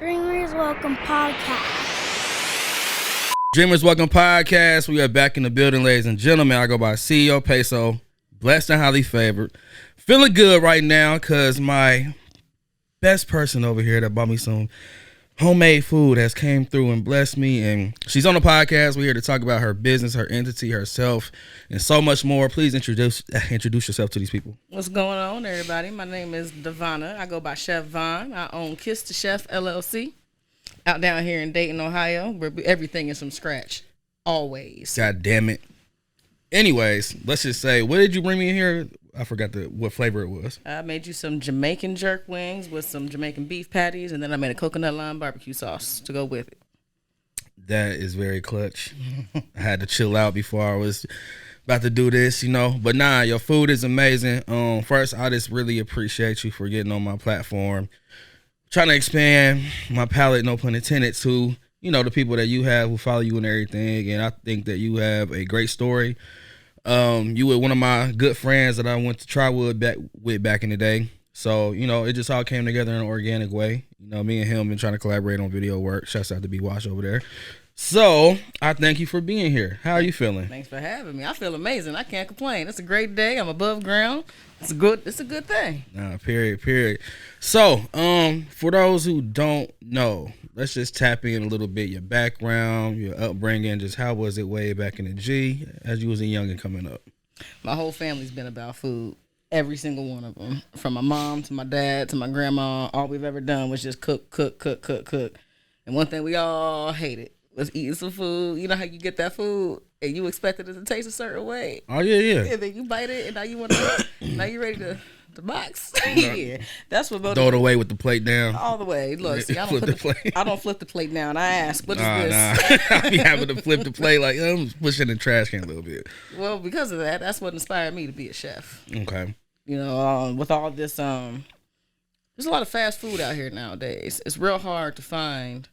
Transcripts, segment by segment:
Dreamers Welcome Podcast. Dreamers Welcome Podcast. We are back in the building, ladies and gentlemen. I go by CEO PESO, blessed and highly favored. Feeling good right now because my best person over here that bought me some homemade food has came through and blessed me. And she's on the podcast. We're here to talk about her business, her entity, herself, and so much more. Please introduce yourself to these people. What's going on, everybody? My name is Devanna. I go by Chef Von. I own Kiss the Chef LLC out down here in Dayton, Ohio, where everything is from scratch. Always. God damn it. Anyways, let's just say, what did you bring me in here? I forgot what flavor it was. I made you some Jamaican jerk wings with some Jamaican beef patties, and then I made a coconut lime barbecue sauce to go with it. That is very clutch. I had to chill out before I was about to do this, you know. But nah, your food is amazing. First, I just really appreciate you for getting on my platform, trying to expand my palette, no pun intended, to, you know, the people that you have who follow you and everything. And I think that you have a great story. You were one of my good friends that I went to Trywood back in the day. So, you know, it just all came together in an organic way. You know, me and him been trying to collaborate on video work. Shouts out to B Wash over there. So I thank you for being here. How are you feeling? Thanks for having me. I feel amazing. I can't complain. It's a great day. I'm above ground. It's a good thing. Nah, period. So, for those who don't know, let's just tap in a little bit, your background, your upbringing, just how was it way back in the G as you was a youngin' coming up? My whole family's been about food. Every single one of them. From my mom to my dad to my grandma, all we've ever done was just cook. And one thing we all hated was eating some food. You know how you get that food and you expect it to taste a certain way. Oh yeah. And then you bite it and now you want to. Now you ready to box. Yeah, that's what motivated. Throw it away with the plate down. All the way. Look, see, I don't flip the plate down. I ask, what is this? Nah. I be having to flip the plate like I'm pushing the trash can a little bit. Well, because of that, that's what inspired me to be a chef. Okay. You know, with all this, there's a lot of fast food out here nowadays. It's real hard to find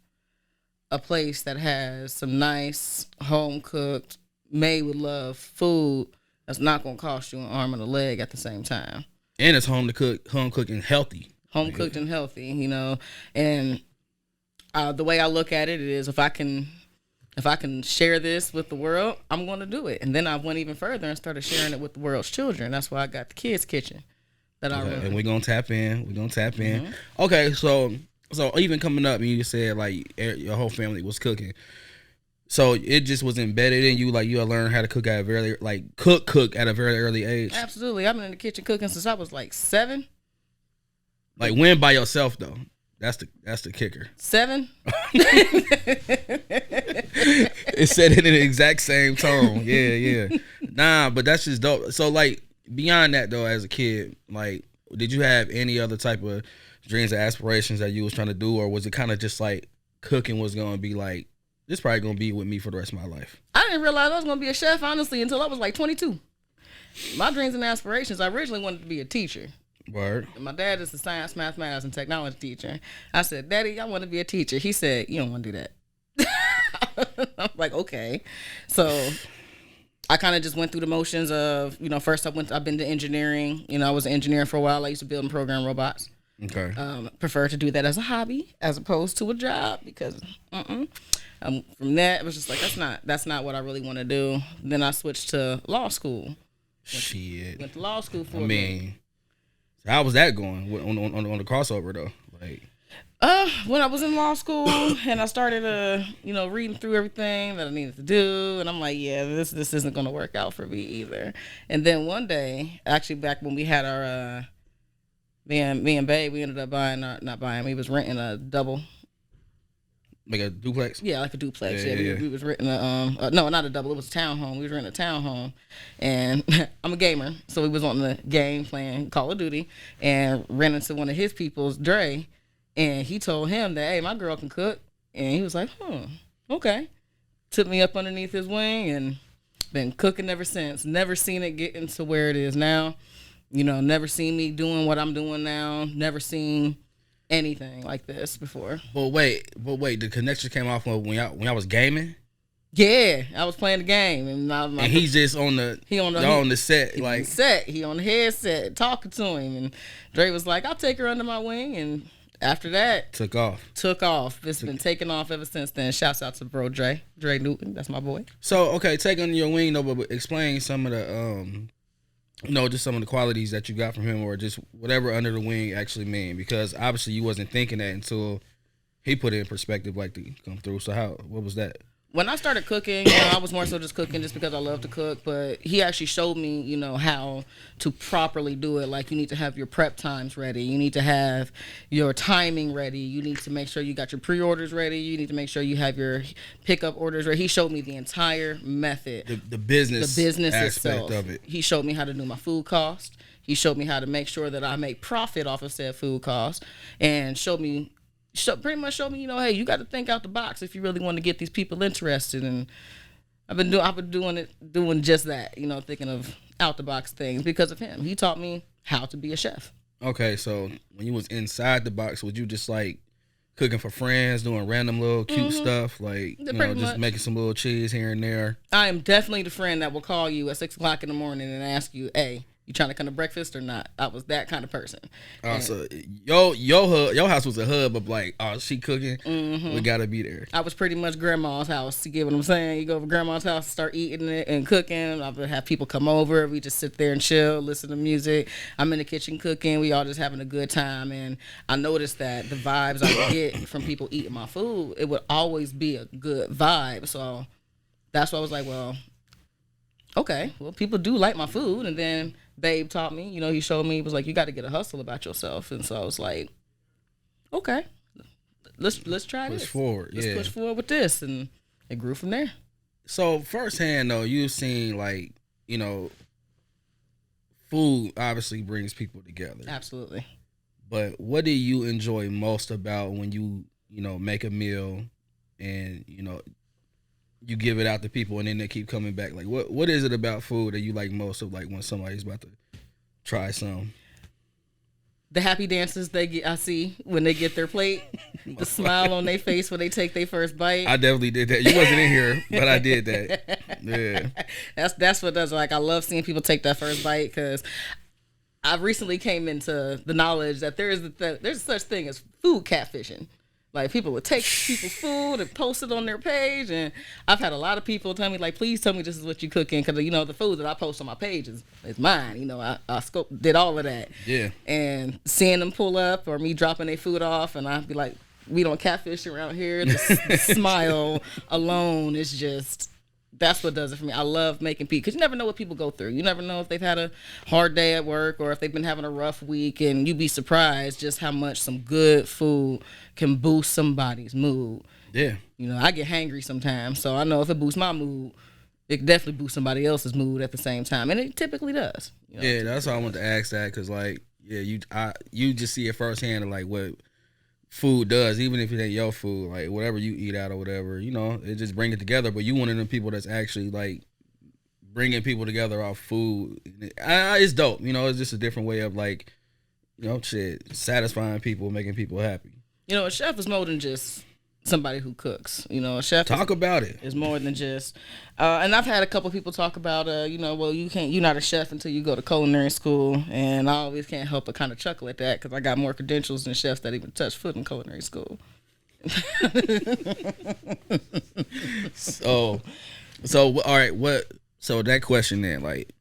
a place that has some nice home cooked, made with love food that's not gonna cost you an arm and a leg at the same time. And it's home cooked and healthy. Home cooked and healthy, you know. And the way I look at it is, if I can share this with the world, I'm going to do it. And then I went even further and started sharing it with the world's children. That's why I got the kids' kitchen that I run. And we're gonna tap in. Mm-hmm. Okay, so even coming up, and you said like your whole family was cooking. So it just was embedded in you, like you learned how to cook at a very cook at a very early age. Absolutely, I've been in the kitchen cooking since I was like 7. Like when by yourself though? That's the kicker. 7. It said it in the exact same tone. Yeah. Nah, but that's just dope. So like beyond that though, as a kid, like did you have any other type of dreams or aspirations that you was trying to do, or was it kind of just like cooking was gonna be like, this probably gonna be with me for the rest of my life? I didn't realize I was gonna be a chef, honestly, until I was like 22. My dreams and aspirations, I originally wanted to be a teacher. Word. My dad is a science, mathematics, and technology teacher. I said, Daddy, I want to be a teacher. He said, you don't want to do that. I'm like, okay. So I kind of just went through the motions of, you know, first I've been to engineering. You know, I was an engineer for a while. I used to build and program robots. Okay. Prefer to do that as a hobby as opposed to a job because from that it was just like that's not what I really want to do. Then I switched to law school. Went to law school for a minute. How was that going on the crossover though? Like, when I was in law school and I started reading through everything that I needed to do, and I'm like, yeah, this isn't gonna work out for me either. And then one day, actually back when we had our me and Babe, we ended up we was renting a double. Like a duplex? Yeah, like a duplex. Yeah. We was renting no, not a double. It was a townhome. We was renting a townhome, and I'm a gamer, so we was on the game playing Call of Duty, and ran into one of his people's, Dre, and he told him that, hey, my girl can cook, and he was like, okay. Took me up underneath his wing, and been cooking ever since. Never seen it get into where it is now. You know, never seen me doing what I'm doing now. Never seen anything like this before. But wait, the connection came off when y'all was gaming? Yeah, I was playing the game, and he's just on the set, he on the headset talking to him, and Dre was like, "I'll take her under my wing," and after that, Took off. It's been taking off ever since then. Shouts out to bro Dre Newton. That's my boy. So, okay, take under your wing, though, but explain some of the, just some of the qualities that you got from him, or just whatever under the wing actually mean, because obviously you wasn't thinking that until he put it in perspective like to come through. So what was that? When I started cooking, I was more so just cooking just because I love to cook, but he actually showed me, how to properly do it. Like, you need to have your prep times ready. You need to have your timing ready. You need to make sure you got your pre-orders ready. You need to make sure you have your pickup orders ready. He showed me the entire method. The business aspect itself. of it. He showed me how to do my food cost. He showed me how to make sure that I make profit off of said food cost, and pretty much showed me, hey, you got to think out the box if you really want to get these people interested. And I've been doing just that, thinking of out the box things because of him. He taught me how to be a chef. Okay, so when you was inside the box, was you just like cooking for friends, doing random little cute stuff, like just making some little cheese here and there? I am definitely the friend that will call you at 6 o'clock in the morning and ask you, hey, you trying to come to breakfast or not? I was that kind of person. So your house was a hub of like, oh, she cooking, we gotta be there. I was pretty much grandma's house. You get what I'm saying? You go over grandma's house, start eating it and cooking. I would have people come over. We just sit there and chill, listen to music. I'm in the kitchen cooking. We all just having a good time. And I noticed that the vibes I would get from people eating my food, it would always be a good vibe. So that's why I was like, well, okay, well, people do like my food. And then Babe taught me, he showed me, he was like, you got to get a hustle about yourself. And so I was like, okay, let's try this. Let's push forward with this. And it grew from there. So firsthand though, you've seen like, food obviously brings people together. Absolutely. But what do you enjoy most about when you make a meal and, you give it out to people and then they keep coming back? Like what is it about food that you like most of, like when somebody's about to try some? The happy dances I see when they get their plate, the smile on their face when they take their first bite. I definitely did that. You wasn't in here, but I did that. Yeah. That's what does. Like, I love seeing people take that first bite because I recently came into the knowledge that there's such thing as food catfishing. Like, people would take people's food and post it on their page, and I've had a lot of people tell me, like, please tell me this is what you're cooking, because, the food that I post on my page is mine. I did all of that. Yeah. And seeing them pull up or me dropping their food off, and I'd be like, we don't catfish around here. The smile alone is just... That's what does it for me. I love making people, because you never know what people go through. You never know if they've had a hard day at work or if they've been having a rough week, and you'd be surprised just how much some good food can boost somebody's mood. Yeah. I get hangry sometimes, so I know if it boosts my mood, it can definitely boost somebody else's mood at the same time, and it typically does. Yeah, that's why I wanted to ask that, because, like, you just see it firsthand of, like, what food does, even if it ain't your food, like whatever you eat out or whatever, it just bring it together. But you one of them people that's actually like bringing people together off food. It's dope, it's just a different way of like, satisfying people, making people happy. A chef is more than just somebody who cooks. A chef about it. Is more than just and I've had a couple people talk about well, you're not a chef until you go to culinary school, and I always can't help but kind of chuckle at that, because I got more credentials than chefs that even touch foot in culinary school. So all right, so that question then, like,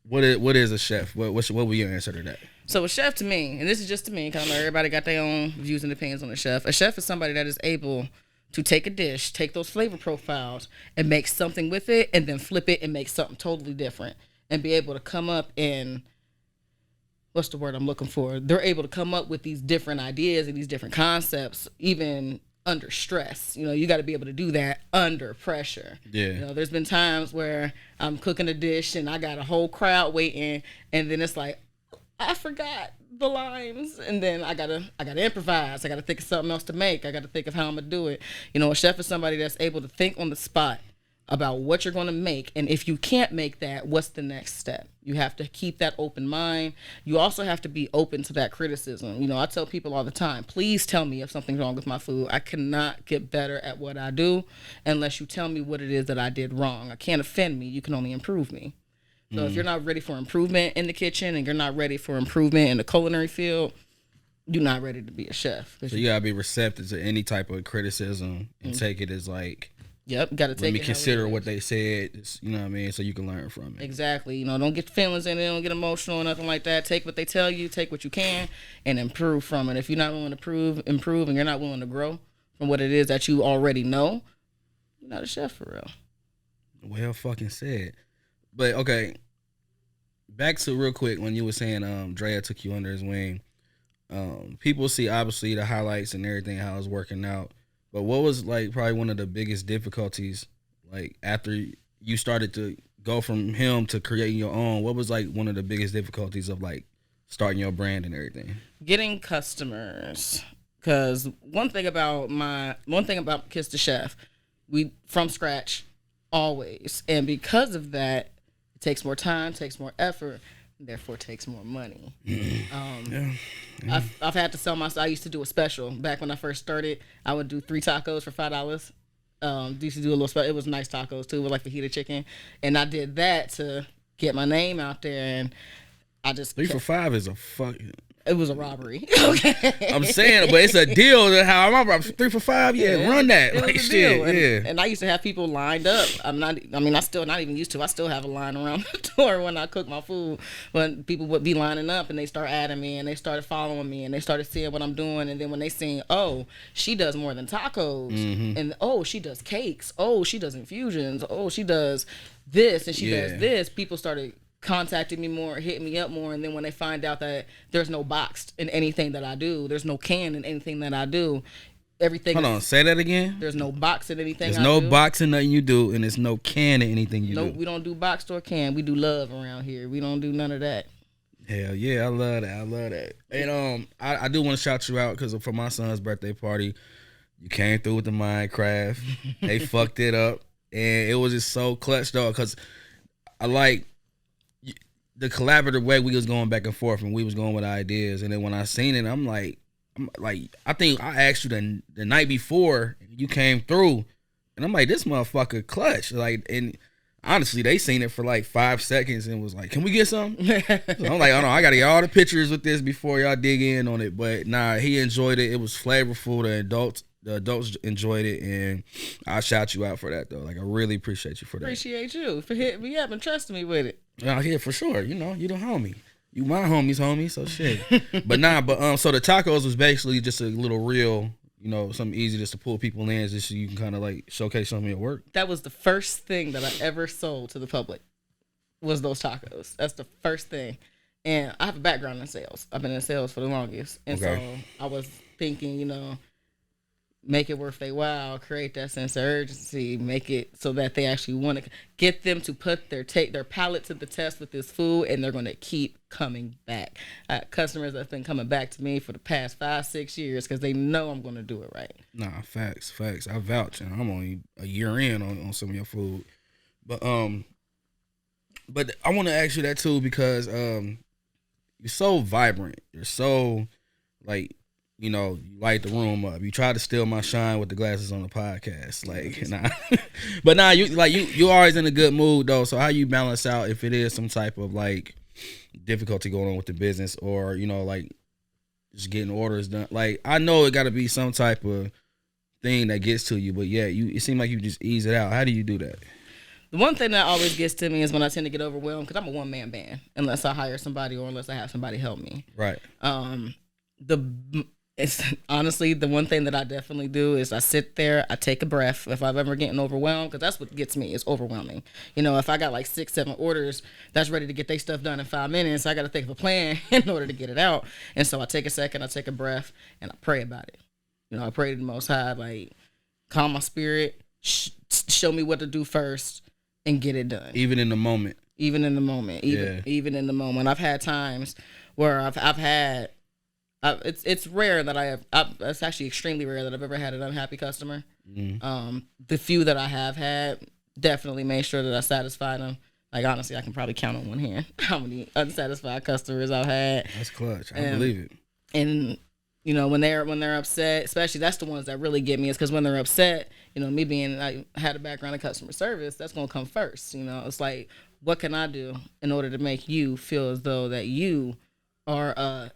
what is a chef? What would your answer to that? So a chef to me, and this is just to me, because I know everybody got their own views and opinions on a chef. A chef is somebody that is able to take a dish, take those flavor profiles, and make something with it, and then flip it and make something totally different, and be able to come up and, what's the word I'm looking for? They're able to come up with these different ideas and these different concepts, even under stress. You got to be able to do that under pressure. Yeah. There's been times where I'm cooking a dish and I got a whole crowd waiting, and then it's like, I forgot the lines, and then I gotta improvise. I gotta think of something else to make. I gotta think of how I'm gonna do it. A chef is somebody that's able to think on the spot about what you're gonna make, and if you can't make that, what's the next step? You have to keep that open mind. You also have to be open to that criticism. I tell people all the time, please tell me if something's wrong with my food. I cannot get better at what I do unless you tell me what it is that I did wrong. I can't offend me. You can only improve me. So if you're not ready for improvement in the kitchen, and you're not ready for improvement in the culinary field, you're not ready to be a chef. So you gotta be receptive to any type of criticism and take it as like, yep, gotta take really it consider what they said. You know what I mean? So you can learn from it. Exactly. Don't get feelings in it. Don't get emotional or nothing like that. Take what they tell you. Take what you can, and improve from it. If you're not willing to improve, and you're not willing to grow from what it is that you already know, you're not a chef for real. Well fucking said. But okay, back to real quick when you were saying Drea took you under his wing. People see obviously the highlights and everything, how it's working out. But what was like probably one of the biggest difficulties, like after you started to go from him to creating your own? What was like one of the biggest difficulties of like starting your brand and everything? Getting customers. Because one thing about Kiss the Chef, we from scratch always, and because of that, it takes more time, takes more effort, therefore takes more money. I've had to sell myself. I used to do a special back when I first started. I would do 3 tacos for $5. Used to do a little special. It was nice tacos too, with like fajita chicken, and I did that to get my name out there. And I just 3 for $5 is a fucking. It was a robbery. Okay. I'm saying, but it's a deal. How I remember 3 for $5. Yeah, run that. It like was a shit. deal. Yeah. And I used to have people lined up. I still not even used to. I still have a line around the door when I cook my food. When people would be lining up and they start adding me and they started following me and they started seeing what I'm doing. And then when they seen, oh, she does more than tacos, and oh, she does cakes, oh, she does infusions, oh, she does this and she does this, people started contacted me more, hitting me up more, and then when they find out that there's no box in anything that I do, there's no can in anything that I do, everything. Hold on, say that again. There's no box in anything. There's no box in nothing you do, and there's no can in anything you do. No, we don't do boxed or can. We do love around here. We don't do none of that. Hell yeah, I love that. And I do want to shout you out because for my son's birthday party, you came through with the Minecraft. They fucked it up, and it was just so clutch, though, because I like the collaborative way we was going back and forth, and we was going with ideas. And then when I seen it, I'm like, I think I asked you the night before you came through, and I'm like, this motherfucker clutch. Like, and honestly, they seen it for like 5 seconds and was like, can we get some? So I'm like, oh no, I gotta get all the pictures with this before y'all dig in on it. But nah, he enjoyed it. It was flavorful. The adults enjoyed it, and I shout you out for that though. Like, I really appreciate you for that. Appreciate you for hitting me up and trusting me with it. Yeah, for sure. You know, you the homie. You my homie, so shit. So the tacos was basically just a little reel, something easy just to pull people in, just so you can kind of like showcase some of your work. That was the first thing that I ever sold to the public, was those tacos. That's the first thing. And I have a background in sales. I've been in sales for the longest. And so I was thinking, make it worth their while, create that sense of urgency, make it so that they actually want to get them to put their palate to the test with this food, and they're going to keep coming back. Customers have been coming back to me for the past 5-6 years because they know I'm going to do it right. Nah, facts. I vouch, and I'm only a year in on some of your food, but I want to ask you that too because you're so vibrant. You're so like. You light the room up. You try to steal my shine with the glasses on the podcast, like, nah. But nah, you always in a good mood though. So how you balance out if it is some type of like difficulty going on with the business, or like just getting orders done? Like, I know it got to be some type of thing that gets to you, but yeah, it seems like you just ease it out. How do you do that? The one thing that always gets to me is when I tend to get overwhelmed because I'm a one-man band unless I hire somebody or unless I have somebody help me. Right. It's honestly the one thing that I definitely do is I sit there, I take a breath if I'm ever getting overwhelmed, because that's what gets me, is overwhelming. If I got like 6-7 orders that's ready to get their stuff done in 5 minutes, I got to think of a plan in order to get it out. And so I take a second, I take a breath, and I pray about it. I pray to the Most High, like, calm my spirit, show me what to do first, and get it done. Even in the moment. Even in the moment. I've had times where I've had. It's rare that it's actually extremely rare that I've ever had an unhappy customer. The few that I have had, definitely made sure that I satisfied them. Like, honestly, I can probably count on one hand how many unsatisfied customers I've had. That's clutch. I believe it. And when they're upset, especially, that's the ones that really get me, is because when they're upset, me being, I had a background in customer service, that's gonna come first. It's like, what can I do in order to make you feel as though that you are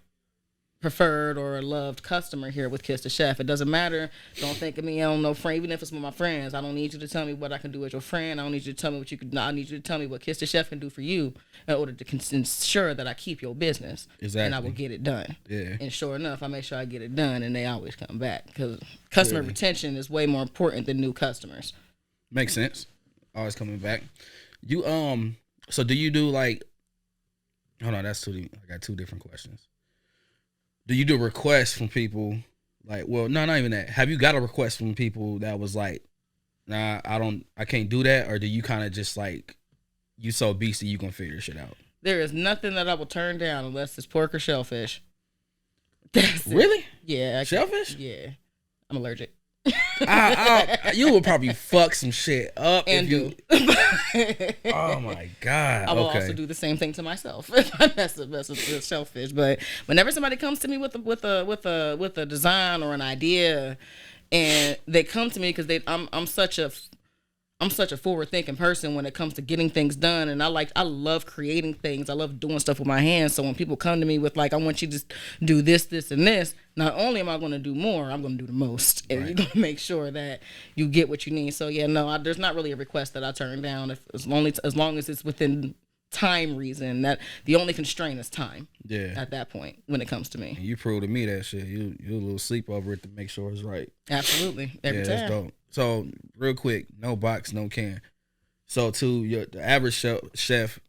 preferred or a loved customer here with Kiss the Chef. It doesn't matter. Don't think of me. I don't know, friend. Even if it's with my friends, I don't need you to tell me what I can do as your friend. I don't need you to tell me what you could. I need you to tell me what Kiss the Chef can do for you in order to ensure that I keep your business. Exactly. And I will get it done. Yeah. And sure enough, I make sure I get it done, and they always come back because customer retention is way more important than new customers. Makes sense. Always coming back. You So do you do like? Hold on, I got two different questions. Do you do requests from people like, well, no, not even that. Have you got a request from people that was like, nah, I can't do that? Or do you kind of just like, you so beastie, you can figure shit out? There is nothing that I will turn down unless it's pork or shellfish. That's it. Really? Yeah. Shellfish? Yeah. I'm allergic. You would probably fuck some shit up And if you. Oh my God. I will also do the same thing to myself if I mess with the shellfish. But whenever somebody comes to me with a design or an idea, and they come to me because I'm such a forward-thinking person when it comes to getting things done, and I love creating things. I love doing stuff with my hands. So when people come to me with like, I want you to do this, this, and this, not only am I going to do more, I'm going to do the most, and you're going to make sure that you get what you need. So yeah, no, there's not really a request that I turn down as long as it's within time reason. That the only constraint is time. Yeah. At that point, when it comes to me, And you prove to me that shit. You a little sleep over it to make sure it's right. absolutely every time. That's dope. So real quick, no box, no can. So to the average chef,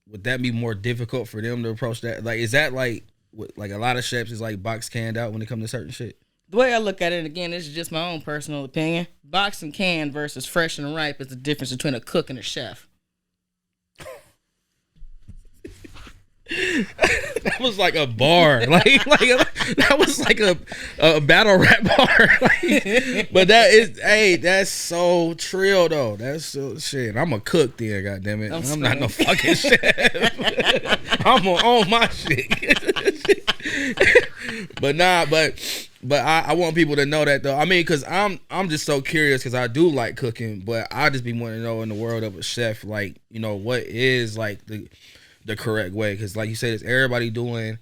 would that be more difficult for them to approach that? Like, is that like a lot of chefs is like box canned out when it comes to certain shit? The way I look at it, and again, this is just my own personal opinion. Box and canned versus fresh and ripe is the difference between a cook and a chef. That was like a bar, like that was like a battle rap bar. Like, but that's so trill though. That's so shit. I'm a cook there, goddamn it. I'm not no fucking chef. I'm gonna own my shit. But I want people to know that though. I mean, because I'm just so curious because I do like cooking, but I just be wanting to know in the world of a chef, like, you know, what is like the correct way, because like you said, it's everybody doing,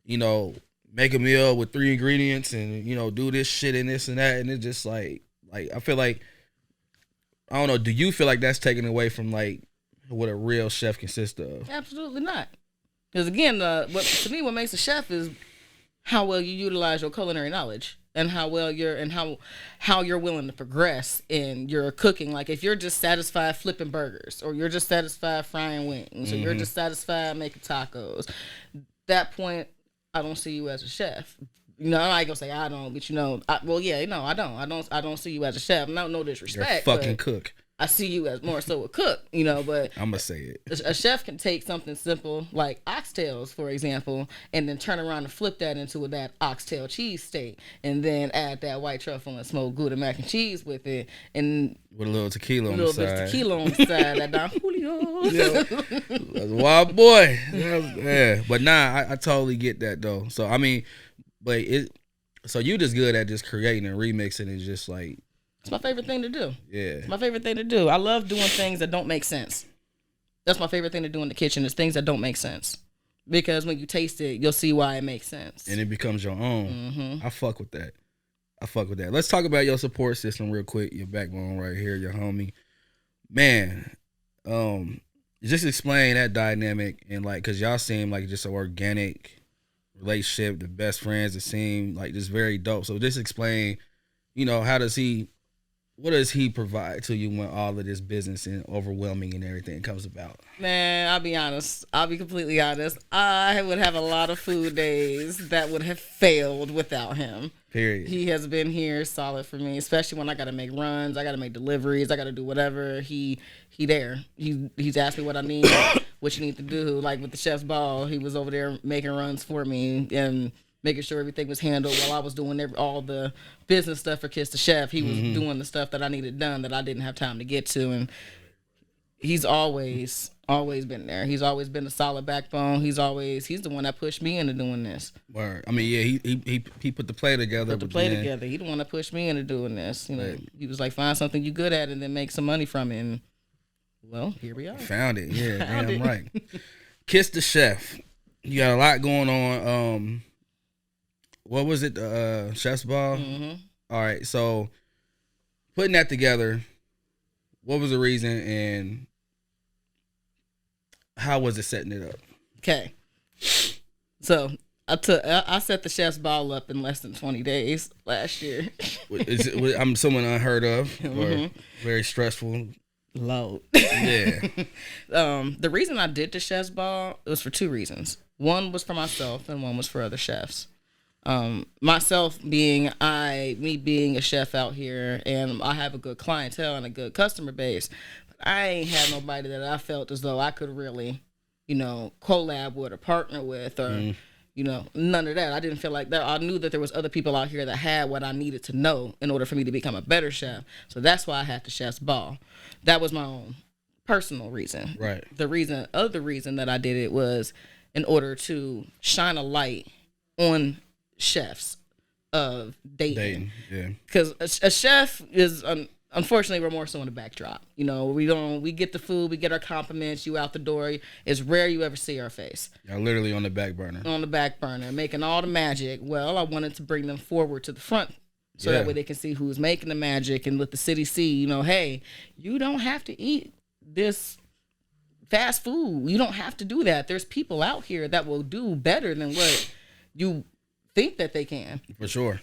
you know, make a meal with 3 ingredients and, you know, do this shit and this and that, and it's just like I feel like, I don't know, do you feel like that's taken away from like what a real chef consists of? Absolutely not. Because again, what makes a chef is how well you utilize your culinary knowledge and how well how you're willing to progress in your cooking. Like if you're just satisfied flipping burgers, or you're just satisfied frying wings, or you're just satisfied making tacos, that point I don't see you as a chef. You know, I ain't gonna say I don't, but you know, I don't see you as a chef. No disrespect. You're a fucking cook. I see you as more so a cook, you know, but I'm gonna say it. A chef can take something simple like oxtails, for example, and then turn around and flip that into that oxtail cheese steak, and then add that white truffle and smoked Gouda mac and cheese with it, and with a little tequila on the side. A little bit of tequila on the side, that Don Julio. Yeah. That's a wild boy. Yeah, but nah, I totally get that though. So I mean, but so you just good at just creating and remixing and just like. It's my favorite thing to do. Yeah. It's my favorite thing to do. I love doing things that don't make sense. That's my favorite thing to do in the kitchen, is things that don't make sense. Because when you taste it, you'll see why it makes sense. And it becomes your own. I fuck with that. Let's talk about your support system real quick. Your backbone right here, your homie. Man, just explain that dynamic, and like, cause y'all seem like just an organic relationship, the best friends. It seem like just very dope. So just explain, you know, what does he provide to you when all of this business and overwhelming and everything comes about? Man, I'll be honest. I'll be completely honest. I would have a lot of food days that would have failed without him. Period. He has been here solid for me, especially when I got to make runs, I got to make deliveries, I got to do whatever. He there. He's asked me what I need, what you need to do. Like with the chef's ball, he was over there making runs for me and making sure everything was handled while I was doing all the business stuff for Kiss the Chef. He was doing the stuff that I needed done that I didn't have time to get to. And he's always been there. He's always been a solid backbone. He's the one that pushed me into doing this. Word. I mean, yeah, he put the play together. He the one that pushed me into doing this. You know, he was like, find something you good at and then make some money from it. And well, here we are. Found it. Yeah, damn right. Kiss the Chef. You got a lot going on. what was it? The chef's ball. Mm-hmm. All right, so putting that together, what was the reason and how was it setting it up? Okay. So I set the chef's ball up in less than 20 days last year. I'm someone unheard of or Mm-hmm. very stressful. Load. Yeah. The reason I did the chef's ball, it was for two reasons. One was for myself and one was for other chefs. Myself being me being a chef out here, and I have a good clientele and a good customer base. But I ain't had nobody that I felt as though I could really, collab with or partner with or, none of that. I didn't feel like that. I knew that there was other people out here that had what I needed to know in order for me to become a better chef. So that's why I had the chef's ball. That was my own personal reason. Right. The other reason that I did it was in order to shine a light on chefs of dating. Yeah. Because a chef is unfortunately we're more so in the backdrop. We get the food, we get our compliments, you out the door. It's rare you ever see our face. Y'all literally on the back burner. On the back burner, making all the magic. Well, I wanted to bring them forward to the front. So that way they can see who's making the magic and let the city see, hey, you don't have to eat this fast food. You don't have to do that. There's people out here that will do better than what you think that they can. For sure.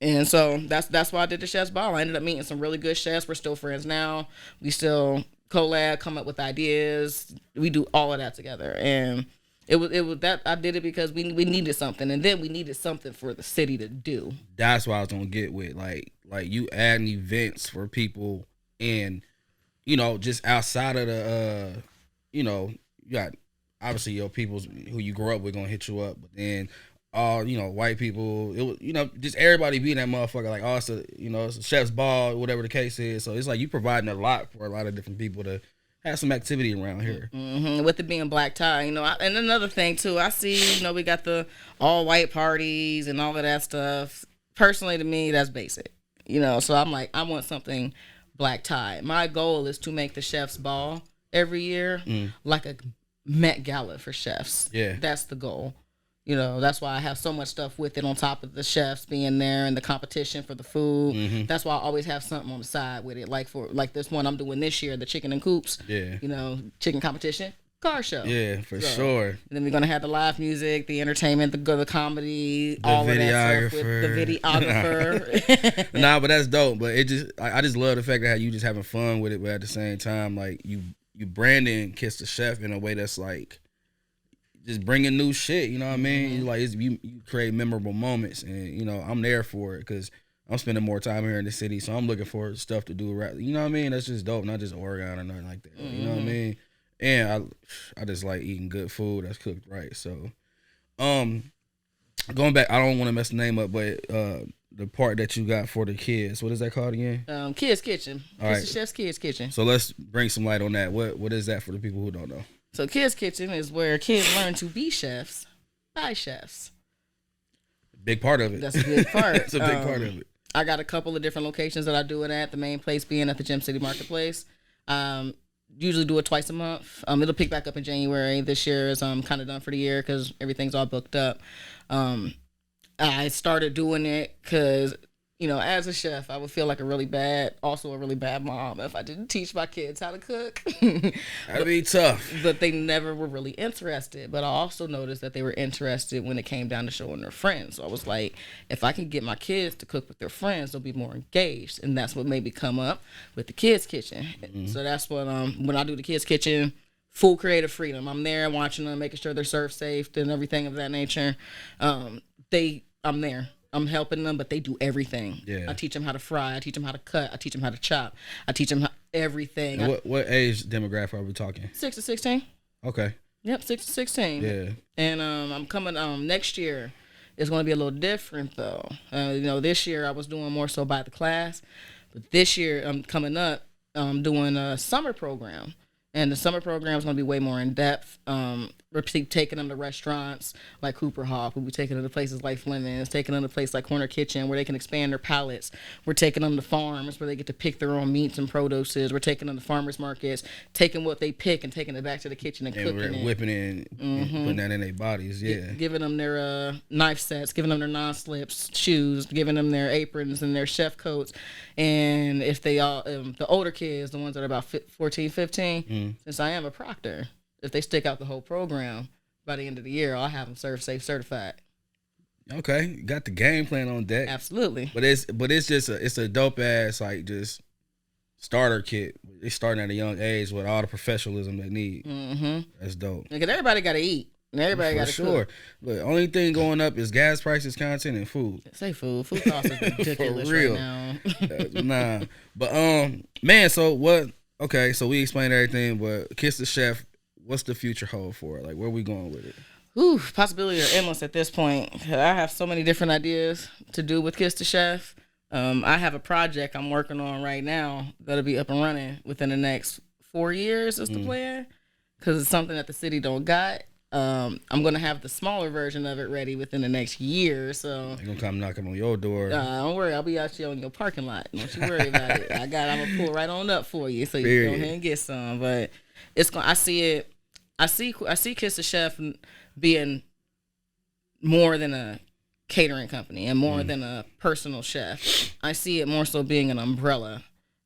And so that's why I did the chef's ball. I ended up meeting some really good chefs. We're still friends now. We still collab, come up with ideas. We do all of that together. And it was that I did it because we needed something, and then we needed something for the city to do. That's what I was gonna get with like you adding events for people, and just outside of the you got obviously your people's who you grew up with gonna hit you up, but then all white people, it was just everybody being that motherfucker like also it's a chef's ball, whatever the case is. So it's like you providing a lot for a lot of different people to have some activity around here. Mm-hmm. With it being black tie, and another thing too, I see, we got the all white parties and all of that stuff. Personally, to me, that's basic, So I'm like, I want something black tie. My goal is to make the chef's ball every year like a Met Gala for chefs. Yeah, that's the goal. That's why I have so much stuff with it on top of the chefs being there and the competition for the food. Mm-hmm. That's why I always have something on the side with it. Like this one I'm doing this year, the chicken and coops. Yeah. Chicken competition, car show. Yeah, for sure. And then we're going to have the live music, the entertainment, the comedy, all of that stuff with the videographer. Nah, but that's dope. But I just love the fact that you just having fun with it, but at the same time, like you branding Kiss the Chef in a way that's like, just bringing new shit, you know what I mean? Mm-hmm. You create memorable moments, and I'm there for it because I'm spending more time here in the city, so I'm looking for stuff to do. You know what I mean? That's just dope, not just Oregon or nothing like that. Mm-hmm. You know what I mean? And I just like eating good food that's cooked right. So, going back, I don't want to mess the name up, but the part that you got for the kids, what is that called again? Kids Kitchen. All right. It's the Chef's Kids Kitchen. So let's bring some light on that. What is that for the people who don't know? So Kids Kitchen is where kids learn to be chefs by chefs. Big part of it. That's a big part. It's a big part of it. I got a couple of different locations that I do it at. The main place being at the Gem City Marketplace. Usually do it twice a month. It'll pick back up in January. This year is kind of done for the year because everything's all booked up. I started doing it because, as a chef, I would feel like a really bad mom if I didn't teach my kids how to cook. That'd be tough. But they never were really interested. But I also noticed that they were interested when it came down to showing their friends. So I was like, if I can get my kids to cook with their friends, they'll be more engaged. And that's what made me come up with the Kids Kitchen. Mm-hmm. So that's what, when I do the Kids Kitchen, full creative freedom. I'm there watching them, making sure they're served safe and everything of that nature. I'm there. I'm helping them, but they do everything. Yeah. I teach them how to fry. I teach them how to cut. I teach them how to chop. I teach them everything. And what age demographic are we talking? 6 to 16. Okay. Yep, 6 to 16. Yeah. And I'm coming next year. It's going to be a little different though. This year I was doing more so by the class, but this year I'm coming up. I'm doing a summer program. And the summer program is going to be way more in depth. We're taking them to restaurants like Cooper Hawk. We'll be taking them to places like Fleming's, taking them to places like Corner Kitchen where they can expand their palates. We're taking them to farms where they get to pick their own meats and produces. We're taking them to farmers markets, taking what they pick and taking it back to the kitchen and cooking it. Whipping it and putting that in their bodies, Giving them their knife sets, giving them their non-slips shoes, giving them their aprons and their chef coats. And if they all, the older kids, the ones that are about 14, 15, since I am a proctor, if they stick out the whole program, by the end of the year, I'll have them Serve Safe certified. Okay, you got the game plan on deck. Absolutely. But it's just a dope ass like just starter kit. They starting at a young age with all the professionalism they need. That's dope. Because everybody got to eat. And everybody got to cook. But the only thing going up is gas prices, content, and food. Say food. Food costs are ridiculous For real. right now. Nah. But man, so what? Okay, so we explained everything, but Kiss the Chef. What's the future hold for it? Like, where are we going with it? Possibilities are endless at this point. I have so many different ideas to do with Kiss the Chef. I have a project I'm working on right now that'll be up and running within the next 4 years is the plan, because it's something that the city don't got. I'm going to have the smaller version of it ready within the next year. So They're going to come knocking on your door. Don't worry. I'll be out here on your parking lot. Don't you worry about it. I'm going to pull right on up for you so you can go ahead and get some. But I see Kiss the Chef being more than a catering company and more than a personal chef. I see it more so being an umbrella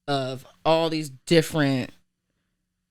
of all these different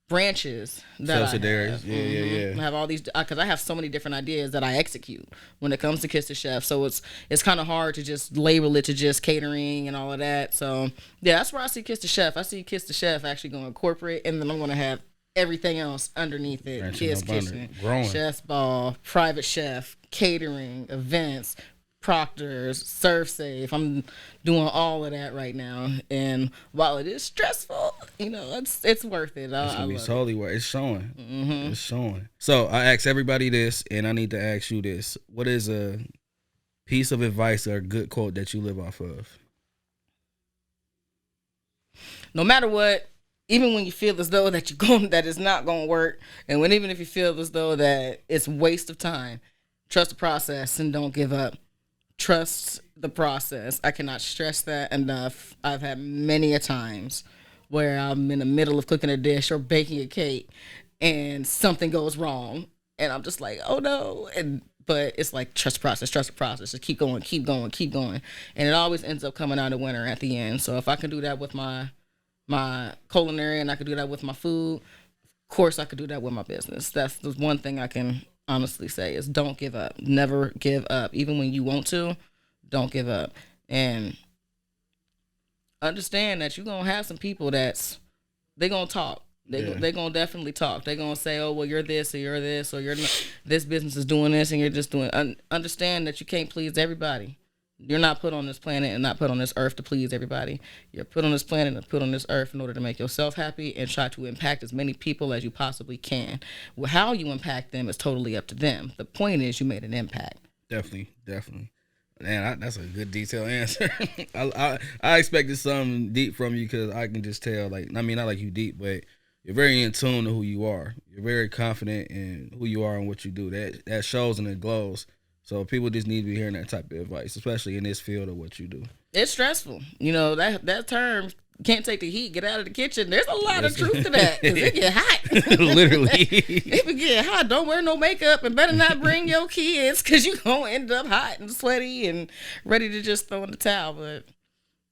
branches that subsidiaries. I have all these, because I have so many different ideas that I execute when it comes to Kiss the Chef. So it's kind of hard to just label it to just catering and all of that. So yeah, that's where I see Kiss the Chef. I see Kiss the Chef actually going corporate, and then I'm going to have everything else underneath it. Kids Kitchen, Chef's Ball, Private Chef, catering, events, proctors, Serve Safe. I'm doing all of that right now. And while it is stressful, it's worth it. It's going to be totally worth it. It's showing. It's showing. So I ask everybody this, and I need to ask you this. What is a piece of advice or a good quote that you live off of? No matter what, even when you feel as though that that it's not going to work, and even if you feel as though that it's waste of time, trust the process and don't give up. Trust the process. I cannot stress that enough. I've had many a times where I'm in the middle of cooking a dish or baking a cake and something goes wrong, and I'm just like, oh no. But it's like, trust the process. Just keep going. And it always ends up coming out a winner at the end. So if I can do that with my culinary, and I could do that with my food, of course I could do that with my business. That's the one thing I can honestly say is don't give up. Never give up. Even when you want to, don't give up. And understand that you're going to have some people they're going to talk. They're going to definitely talk. They're going to say, oh, well, you're this or you're this, or you're not, this business is doing this and you're just doing. Understand that you can't please everybody. You're not put on this planet and not put on this earth to please everybody. You're put on this planet and put on this earth in order to make yourself happy and try to impact as many people as you possibly can. Well, how you impact them is totally up to them. The point is you made an impact. Definitely. Man, that's a good detailed answer. I expected something deep from you because I can just tell, not like you deep, but you're very in tune to who you are. You're very confident in who you are and what you do. That shows and it glows. So people just need to be hearing that type of advice, especially in this field of what you do. It's stressful. That term, can't take the heat, get out of the kitchen. There's a lot of truth to that because it get hot. Literally. It get hot. Don't wear no makeup and better not bring your kids because you're going to end up hot and sweaty and ready to just throw in the towel. But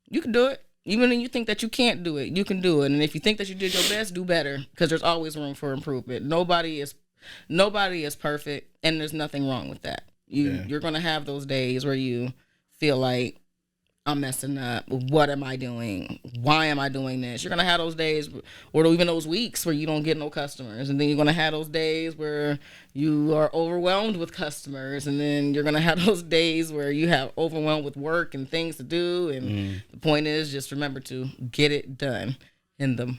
you can do it. Even when you think that you can't do it, you can do it. And if you think that you did your best, do better because there's always room for improvement. Nobody is perfect, and there's nothing wrong with that. You're going to have those days where you feel like, I'm messing up. What am I doing? Why am I doing this? You're going to have those days or even those weeks where you don't get no customers. And then you're going to have those days where you are overwhelmed with customers. And then you're going to have those days where you have overwhelmed with work and things to do. And the point is just remember to get it done. And the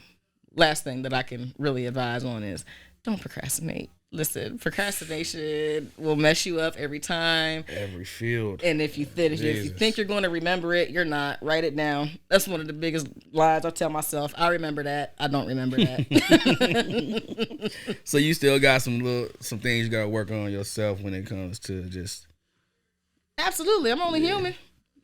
last thing that I can really advise on is don't procrastinate. Listen, procrastination will mess you up every time. Every field. And if you think you're going to remember it, you're not. Write it down. That's one of the biggest lies I tell myself. I remember that. I don't remember that. So you still got some things you got to work on yourself when it comes to just. Absolutely, I'm only human.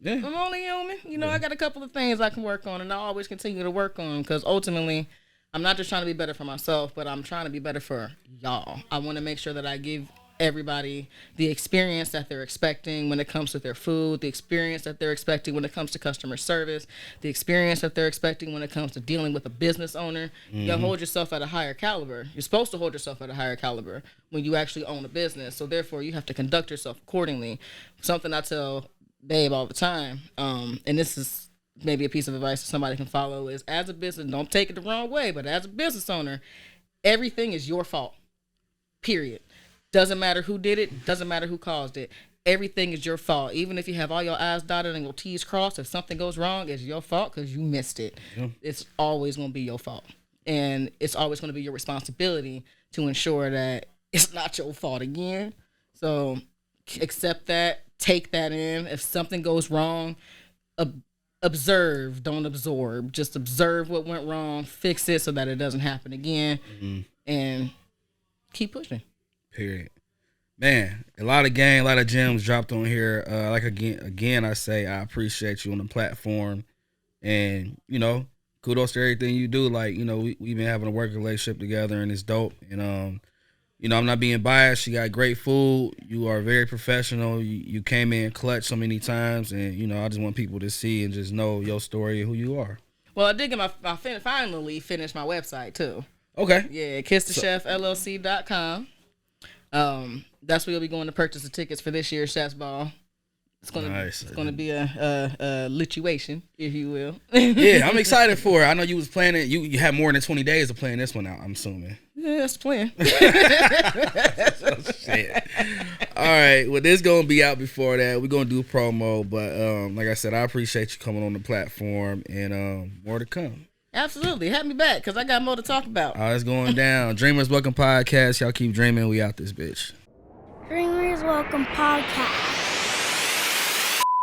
Yeah. I'm only human. You know, I got a couple of things I can work on, and I always continue to work on because ultimately, I'm not just trying to be better for myself, but I'm trying to be better for y'all. I want to make sure that I give everybody the experience that they're expecting when it comes to their food, the experience that they're expecting when it comes to customer service, the experience that they're expecting when it comes to dealing with a business owner. You hold yourself at a higher caliber. You're supposed to hold yourself at a higher caliber when you actually own a business. So therefore, you have to conduct yourself accordingly. Something I tell Babe all the time, and this is maybe a piece of advice that somebody can follow, is as a business, don't take it the wrong way, but as a business owner, everything is your fault. Period. Doesn't matter who did it, doesn't matter who caused it. Everything is your fault. Even if you have all your I's dotted and your T's crossed, if something goes wrong, it's your fault because you missed it. Yeah. It's always going to be your fault. And it's always going to be your responsibility to ensure that it's not your fault again. So accept that, take that in. If something goes wrong, observe, don't absorb. Just observe what went wrong, fix it so that it doesn't happen again, and keep pushing. Period. Man, a lot of gems dropped on here. Again, I say I appreciate you on the platform, and kudos to everything you do. Like, we've been having a working relationship together, and it's dope. And I'm not being biased. You got great food. You are very professional. You came in clutch so many times, and I just want people to see and just know your story and who you are. Well, I did get finally finished my website too. Okay. Yeah, KissTheChefLLC.com. That's where you'll be going to purchase the tickets for this year's Chef's Ball. It's gonna be a lituation, if you will. Yeah, I'm excited for it. I know you was planning. You had more than 20 days of playing this one out, I'm assuming. Yeah, that's the plan. Shit. All right, well, this gonna be out before that. We're gonna do promo, but like I said, I appreciate you coming on the platform, and more to come. Absolutely, have me back because I got more to talk about. It's going down. Dreamers Welcome Podcast. Y'all keep dreaming. We out this bitch. Dreamers Welcome Podcast.